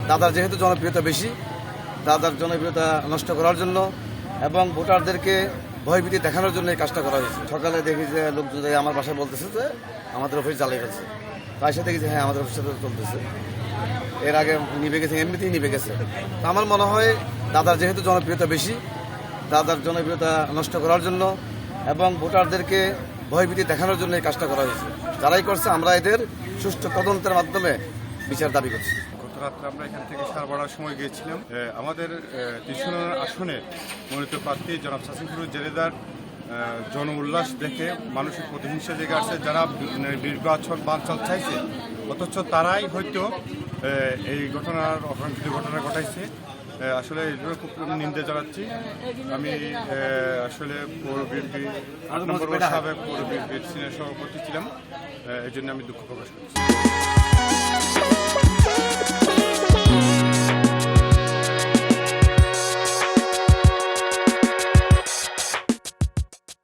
দাদার যেহেতু জনপ্রিয়তা বেশি, দাদার জনপ্রিয়তা নষ্ট করার জন্য এবং ভোটারদেরকে ভয়ভীতি দেখানোর জন্য এই কাজটা করা হয়েছে। সকালে দেখি যে লোকজন আমার বাসায় বলতেছে যে আমাদের অফিস জ্বালিয়ে ফেলছে, তার সাথে দেখি যে হ্যাঁ আমাদের অফিসে চলতেছে। এর আগে নিভে গেছে, এমনিতেই নিভে গেছে। তো আমার মনে হয় দাদার যেহেতু জনপ্রিয়তা বেশি, দাদার জনপ্রিয়তা নষ্ট করার জন্য এবং ভোটারদেরকে ভয়ভীতি দেখানোর জন্য এই কাজটা করা হয়েছে। যারাই করছে আমরা এদের সুষ্ঠু তদন্তের মাধ্যমে বিচার দাবি করছি। গত রাত্রে আমরা এখান থেকে সারবাড়ার সময় গিয়েছিলাম। আমাদের ৩০ আসনে মনোনীত প্রার্থী জনাব সাসিম ফিরোজ জেলেদার জন উল্লাস দেখে মানুষের প্রতিহিংসা জেগে আসছে। যারা নির্বাচন বানচাল চাইছে, অথচ তারাই হয়তো এই ঘটনার অকাঙ্ক্ষিত ঘটনা ঘটাইছে। আসলে এইভাবে খুব নিন্দা জানাচ্ছি। আমি আসলে পৌর বিএনপি ৮ নম্বর সাবেক পৌর বিএনপির সিনিয়র সভাপতি ছিলাম, এই জন্য আমি দুঃখ প্রকাশ করছি।